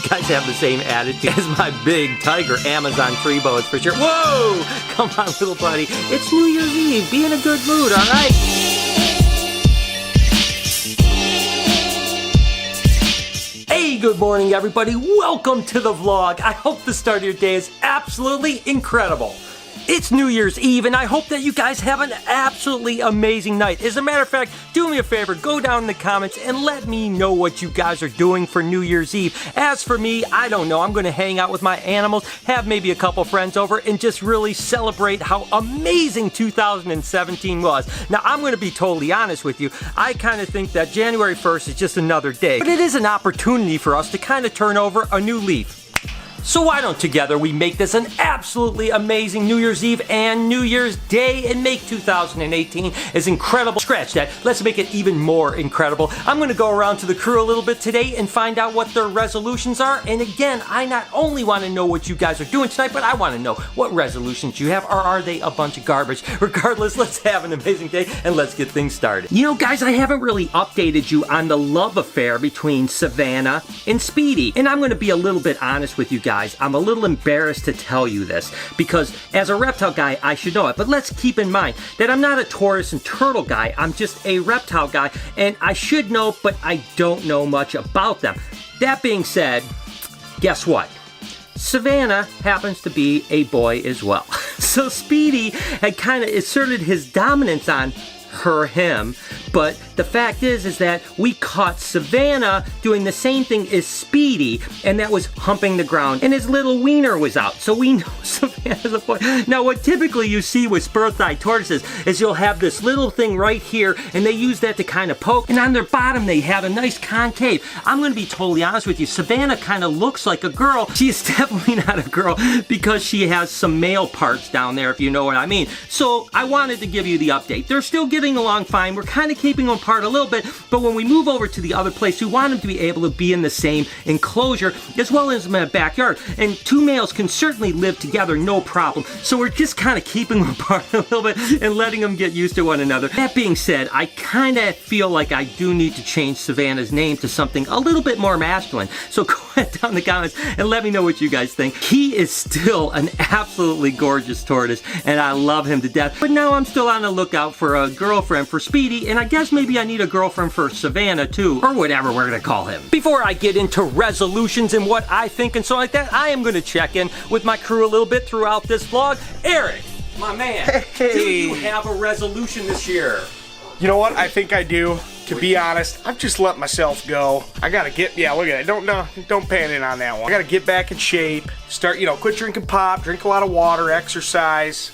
These guys have the same attitude as my big tiger Amazon tree boas for sure. Whoa! Come on, little buddy. It's New Year's Eve. Be in a good mood, all right? Hey, good morning, everybody. Welcome to the vlog. I hope the start of your day is absolutely incredible. It's New Year's Eve, and I hope that you guys have an absolutely amazing night. As a matter of fact, do me a favor, go down in the comments and let me know what you guys are doing for New Year's Eve. As for me, I don't know. I'm going to hang out with my animals, have maybe a couple friends over, and just really celebrate how amazing 2017 was. Now, I'm going to be totally honest with you. I kind of think that January 1st is just another day, but it is an opportunity for us to kind of turn over a new leaf. So why don't together we make this an absolutely amazing New Year's Eve and New Year's Day and make 2018 as incredible. Scratch that. Let's make it even more incredible. I'm going to go around to the crew a little bit today and find out what their resolutions are. And again, I not only want to know what you guys are doing tonight, but I want to know what resolutions you have, or are they a bunch of garbage? Regardless, let's have an amazing day and let's get things started. You know, guys, I haven't really updated you on the love affair between Savannah and Speedy. And I'm going to be a little bit honest with you guys. I'm a little embarrassed to tell you this because as a reptile guy, I should know it. But let's keep in mind that I'm not a tortoise and turtle guy. I'm just a reptile guy, and I should know, but I don't know much about them. That being said, guess what? Savannah happens to be a boy as well. So Speedy had kind of asserted his dominance on him, but the fact is that we caught Savannah doing the same thing as Speedy, and that was humping the ground, and his little wiener was out, so we know Savannah's a boy. Now, what typically you see with spur-thigh tortoises is you'll have this little thing right here, and they use that to kind of poke, and on their bottom they have a nice concave. I'm going to be totally honest with you, Savannah kind of looks like a girl. She is definitely not a girl because she has some male parts down there, if you know what I mean. So I wanted to give you the update. They're still getting along fine. We're kind of keeping them apart a little bit, but when we move over to the other place, we want them to be able to be in the same enclosure as well as in the backyard. And two males can certainly live together, no problem. So we're just kind of keeping them apart a little bit and letting them get used to one another. That being said, I kind of feel like I do need to change Savannah's name to something a little bit more masculine. So go ahead down in the comments and let me know what you guys think. He is still an absolutely gorgeous tortoise, and I love him to death. But now I'm still on the lookout for a girlfriend for Speedy, and I guess maybe I need a girlfriend for Savannah too, or whatever we're gonna call him. Before I get into resolutions and what I think and so like that, I am gonna check in with my crew a little bit throughout this vlog. Erik, my man, hey. Do you have a resolution this year? You know what? I think I do. To be honest, I've just let myself go. I gotta get, yeah, look at it. Don't pan in on that one. I gotta get back in shape. Start, quit drinking pop, drink a lot of water, exercise.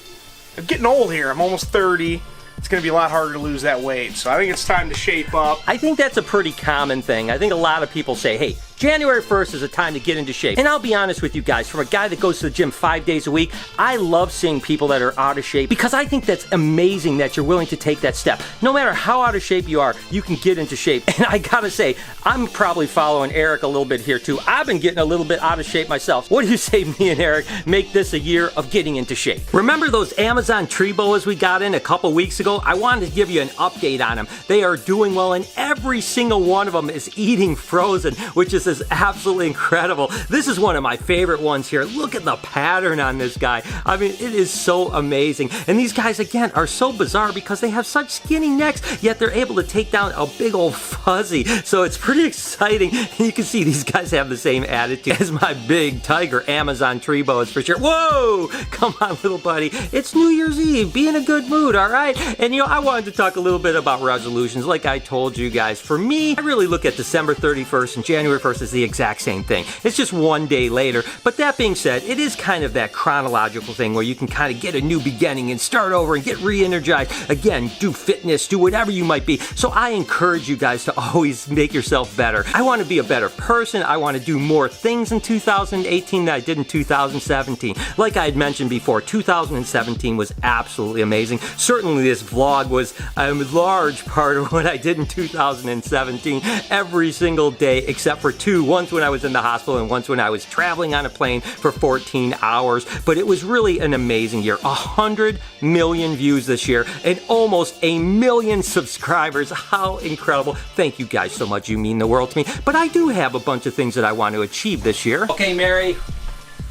I'm getting old here. I'm almost 30. It's going to be a lot harder to lose that weight. So I think it's time to shape up. I think that's a pretty common thing. I think a lot of people say, hey, January 1st is a time to get into shape. And I'll be honest with you guys, from a guy that goes to the gym 5 days a week, I love seeing people that are out of shape because I think that's amazing that you're willing to take that step. No matter how out of shape you are, you can get into shape. And I gotta say, I'm probably following Erik a little bit here too. I've been getting a little bit out of shape myself. What do you say, me and Erik make this a year of getting into shape? Remember those Amazon tree boas we got in a couple weeks ago? I wanted to give you an update on them. They are doing well, and every single one of them is eating frozen, which is absolutely incredible. This is one of my favorite ones here. Look at the pattern on this guy. I mean, it is so amazing. And these guys, again, are so bizarre because they have such skinny necks, yet they're able to take down a big old fuzzy. So it's pretty exciting. And you can see these guys have the same attitude as my big tiger Amazon tree boas for sure. Whoa! Come on, little buddy. It's New Year's Eve. Be in a good mood, all right? And I wanted to talk a little bit about resolutions. Like I told you guys, for me, I really look at December 31st and January 1st as the exact same thing. It's just one day later. But that being said, it is kind of that chronological thing where you can kind of get a new beginning and start over and get re-energized. Again, do fitness, do whatever you might be. So I encourage you guys to always make yourself better. I want to be a better person. I want to do more things in 2018 than I did in 2017. Like I had mentioned before, 2017 was absolutely amazing. Certainly this vlog was a large part of what I did in 2017 every single day except for 2 two. Once when I was in the hospital and once when I was traveling on a plane for 14 hours. But it was really an amazing year. 100 million views this year and almost 1 million subscribers. How incredible. Thank you guys so much. You mean the world to me. But I do have a bunch of things that I want to achieve this year. Okay, Mary,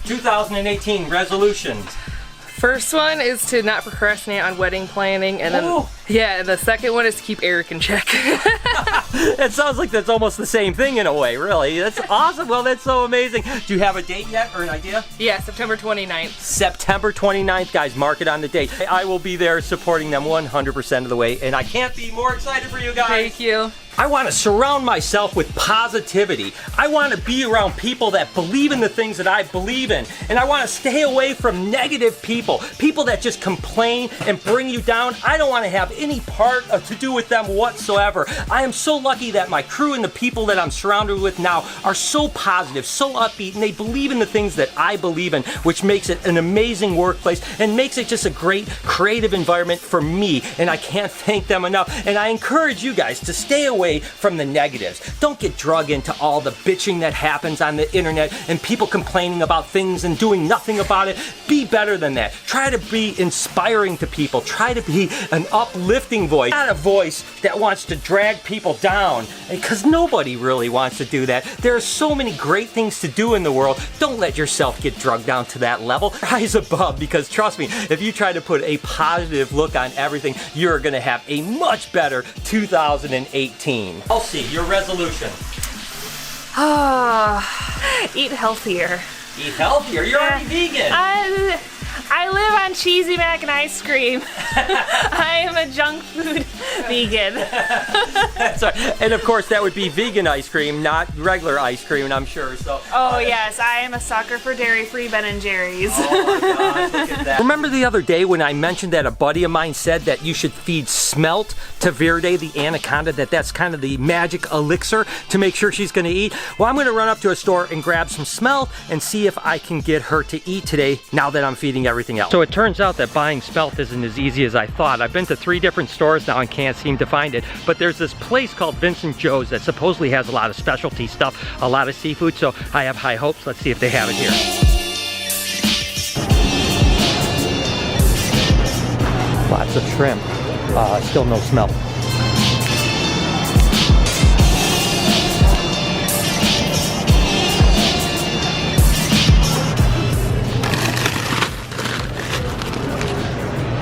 2018 resolutions. First one is to not procrastinate on wedding planning, and then yeah, and the second one is to keep Erik in check. It sounds like that's almost the same thing in a way, really. That's awesome. Well, that's so amazing. Do you have a date yet or an idea? Yeah, September 29th. September 29th, guys, mark it on the date. I will be there supporting them 100% of the way, and I can't be more excited for you guys. Thank you. I want to surround myself with positivity. I want to be around people that believe in the things that I believe in. And I want to stay away from negative people. People that just complain and bring you down. I don't want to have any part to do with them whatsoever. I am so lucky that my crew and the people that I'm surrounded with now are so positive, so upbeat, and they believe in the things that I believe in, which makes it an amazing workplace and makes it just a great creative environment for me. And I can't thank them enough. And I encourage you guys to stay away from the negatives. Don't get drug into all the bitching that happens on the internet and people complaining about things and doing nothing about it. Be better than that. Try to be inspiring to people. Try to be an uplifting voice, not a voice that wants to drag people down, because nobody really wants to do that. There are so many great things to do in the world. Don't let yourself get drugged down to that level. Rise above, because trust me, if you try to put a positive look on everything, you're going to have a much better 2018. I'll see, your resolution. Eat healthier. Eat healthier? You're already vegan. I live on cheesy mac and ice cream. I am a junk food vegan. That's right. And of course that would be vegan ice cream, not regular ice cream, I'm sure. So. Oh yes, I am a sucker for dairy-free Ben & Jerry's. Oh my gosh, look at that. Remember the other day when I mentioned that a buddy of mine said that you should feed Smelt to Verde, the Anaconda, that's kind of the magic elixir to make sure she's gonna eat? Well, I'm gonna run up to a store and grab some Smelt and see if I can get her to eat today now that I'm feeding everything else. So it turns out that buying Smelt isn't as easy as I thought. I've been to 3 different stores now and can't seem to find it, but there's this place called Vincent Joe's that supposedly has a lot of specialty stuff, a lot of seafood, so I have high hopes. Let's see if they have it here. Lots of shrimp, still no Smelt.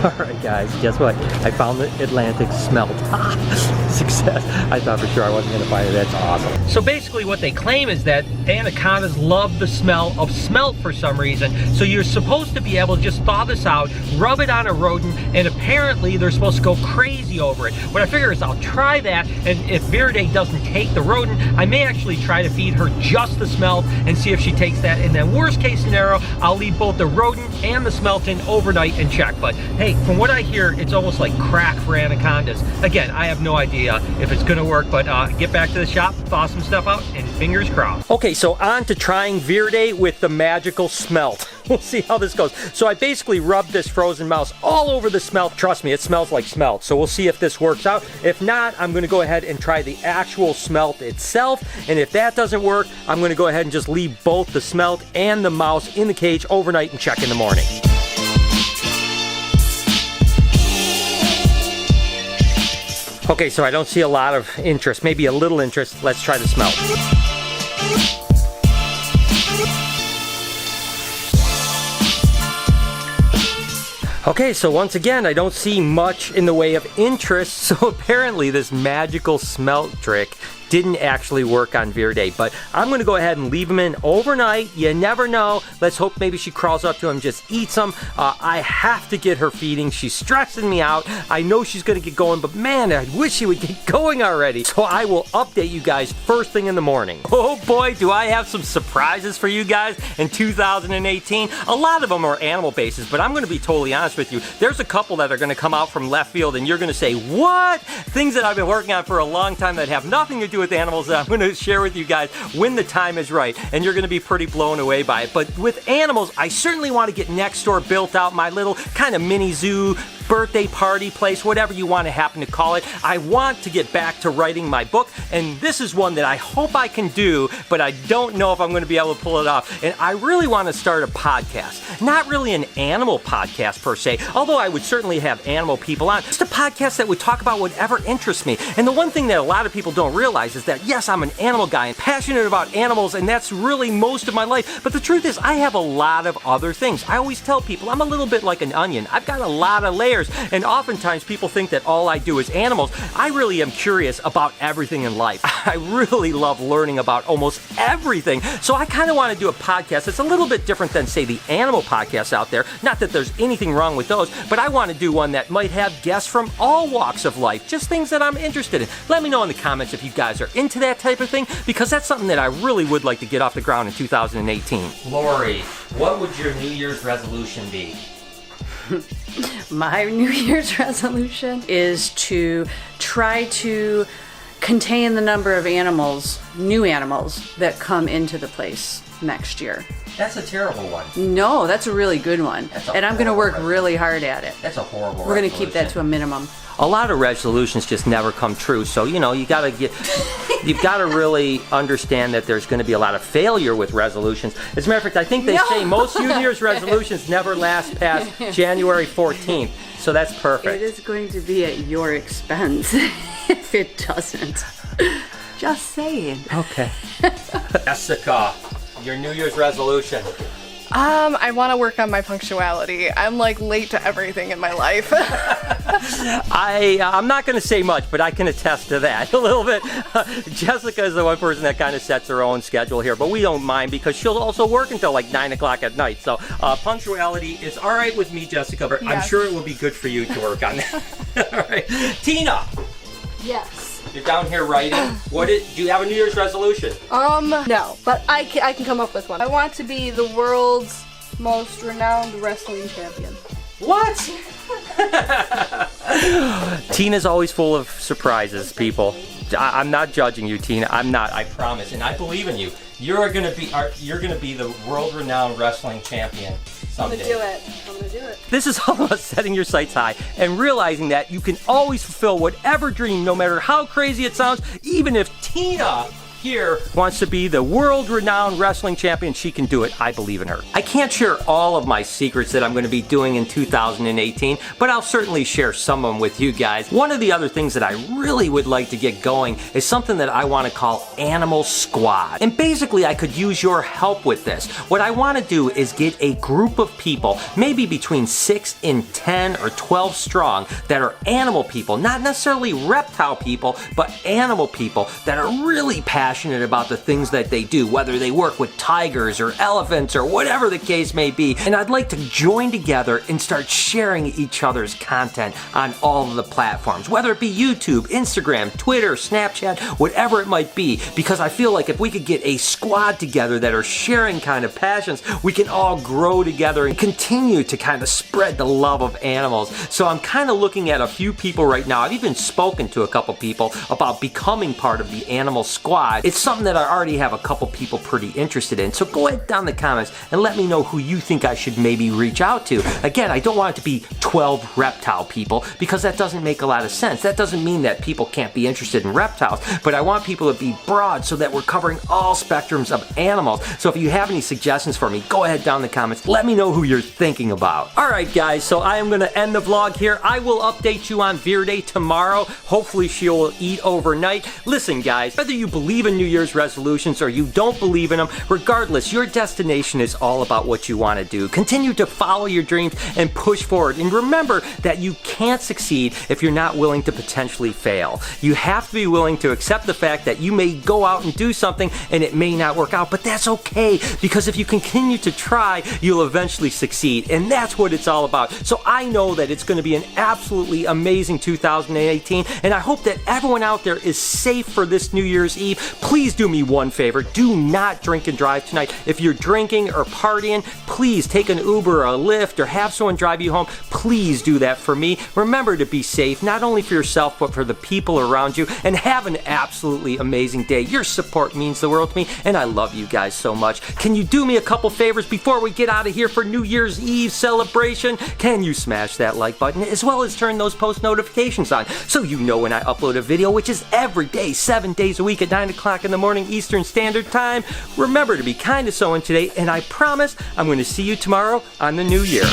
Alright guys, guess what? I found the Atlantic Smelt. Success. I thought for sure I wasn't going to find it. That's awesome. So basically what they claim is that anacondas love the smell of Smelt for some reason. So you're supposed to be able to just thaw this out, rub it on a rodent, and apparently they're supposed to go crazy over it. What I figure is I'll try that, and if Verde doesn't take the rodent, I may actually try to feed her just the Smelt and see if she takes that. And then worst case scenario, I'll leave both the rodent and the Smelt in overnight and check. But hey, from what I hear, it's almost like crack for anacondas. Again, I have no idea if it's gonna work, but get back to the shop, thaw some stuff out, and fingers crossed. Okay, so on to trying Verde with the magical Smelt. We'll see how this goes. So I basically rubbed this frozen mouse all over the Smelt. Trust me, it smells like Smelt. So we'll see if this works out. If not, I'm gonna go ahead and try the actual Smelt itself. And if that doesn't work, I'm gonna go ahead and just leave both the Smelt and the mouse in the cage overnight and check in the morning. Okay, so I don't see a lot of interest, maybe a little interest. Let's try the Smelt. Okay, so once again, I don't see much in the way of interest, so apparently this magical Smelt trick didn't actually work on Verde, but I'm gonna go ahead and leave him in overnight. You never know. Let's hope maybe she crawls up to him, just eats him. I have to get her feeding. She's stressing me out. I know she's gonna get going, but man, I wish she would get going already. So I will update you guys first thing in the morning. Oh boy, do I have some surprises for you guys in 2018. A lot of them are animal bases, but I'm gonna be totally honest with you. There's a couple that are gonna come out from left field and you're gonna say, what? Things that I've been working on for a long time that have nothing to do with animals that I'm going to share with you guys when the time is right, and you're going to be pretty blown away by it. But with animals, I certainly want to get next door built out, my little kind of mini zoo, birthday party place, whatever you want to happen to call it. I want to get back to writing my book, and this is one that I hope I can do, but I don't know if I'm going to be able to pull it off. And I really want to start a podcast. Not really an animal podcast per se, although I would certainly have animal people on. Just a podcast that would talk about whatever interests me. And the one thing that a lot of people don't realize is that, yes, I'm an animal guy and passionate about animals, and that's really most of my life. But the truth is, I have a lot of other things. I always tell people I'm a little bit like an onion. I've got a lot of layers, and oftentimes people think that all I do is animals. I really am curious about everything in life. I really love learning about almost everything. So I kind of want to do a podcast that's a little bit different than, say, the animal podcasts out there. Not that there's anything wrong with those, but I want to do one that might have guests from all walks of life, just things that I'm interested in. Let me know in the comments if you guys are into that type of thing, because that's something that I really would like to get off the ground in 2018. Lori, what would your New Year's resolution be? My New Year's resolution is to try to contain the number of animals, new animals, that come into the place next year. That's a terrible one. No, that's a really good one. And I'm going to work horrible really hard at it. That's a horrible We're going to keep that to a minimum. A lot of resolutions just never come true. So, you got to really understand that there's going to be a lot of failure with resolutions. As a matter of fact, I think they say most New Year's resolutions never last past January 14th. So that's perfect. It is going to be at your expense if it doesn't. Just saying. Okay. Jessica, your New Year's resolution. I want to work on my punctuality. I'm like late to everything in my life. I'm not going to say much, but I can attest to that a little bit. Jessica is the one person that kind of sets her own schedule here, but we don't mind because she'll also work until like 9 o'clock at night. So punctuality is all right with me, Jessica, but I'm sure it will be good for you to work on that. All right. Tina. Yes. You're down here writing. Do you have a New Year's resolution? No, but I can come up with one. I want to be the world's most renowned wrestling champion. What? Tina's always full of surprises, people. I'm not judging you, Tina. I'm not. I promise, and I believe in you. You're gonna be the world-renowned wrestling champion someday. I'm gonna do it. This is all about setting your sights high and realizing that you can always fulfill whatever dream, no matter how crazy it sounds. Even if Tina here wants to be the world-renowned wrestling champion, she can do it. I believe in her. I can't share all of my secrets that I'm going to be doing in 2018, but I'll certainly share some of them with you guys. One of the other things that I really would like to get going is something that I want to call Animal Squad. And basically, I could use your help with this. What I want to do is get a group of people, maybe between 6 and 10 or 12 strong, that are animal people, not necessarily reptile people, but animal people that are really passionate about the things that they do, whether they work with tigers or elephants or whatever the case may be. And I'd like to join together and start sharing each other's content on all of the platforms, whether it be YouTube, Instagram, Twitter, Snapchat, whatever it might be, because I feel like if we could get a squad together that are sharing kind of passions, we can all grow together and continue to kind of spread the love of animals. So I'm kind of looking at a few people right now. I've even spoken to a couple people about becoming part of the Animal Squad. It's something that I already have a couple people pretty interested in. So go ahead down in the comments and let me know who you think I should maybe reach out to. Again, I don't want it to be 12 reptile people because that doesn't make a lot of sense. That doesn't mean that people can't be interested in reptiles, but I want people to be broad so that we're covering all spectrums of animals. So if you have any suggestions for me, go ahead down in the comments. Let me know who you're thinking about. All right, guys, so I am going to end the vlog here. I will update you on Verde tomorrow. Hopefully she will eat overnight. Listen, guys, whether you believe in New Year's resolutions or you don't believe in them, regardless, your destination is all about what you want to do. Continue to follow your dreams and push forward. And remember that you can't succeed if you're not willing to potentially fail. You have to be willing to accept the fact that you may go out and do something and it may not work out, but that's okay, because if you continue to try, you'll eventually succeed. And that's what it's all about. So I know that it's going to be an absolutely amazing 2018, and I hope that everyone out there is safe for this New Year's Eve. Please do me one favor. Do not drink and drive tonight. If you're drinking or partying, please take an Uber or a Lyft or have someone drive you home. Please do that for me. Remember to be safe, not only for yourself, but for the people around you. And have an absolutely amazing day. Your support means the world to me, and I love you guys so much. Can you do me a couple favors before we get out of here for New Year's Eve celebration? Can you smash that like button as well as turn those post notifications on so you know when I upload a video, which is every day, 7 days a week at 9 o'clock in the morning Eastern Standard Time. Remember to be kind to someone today, and I promise I'm going to see you tomorrow on the new year.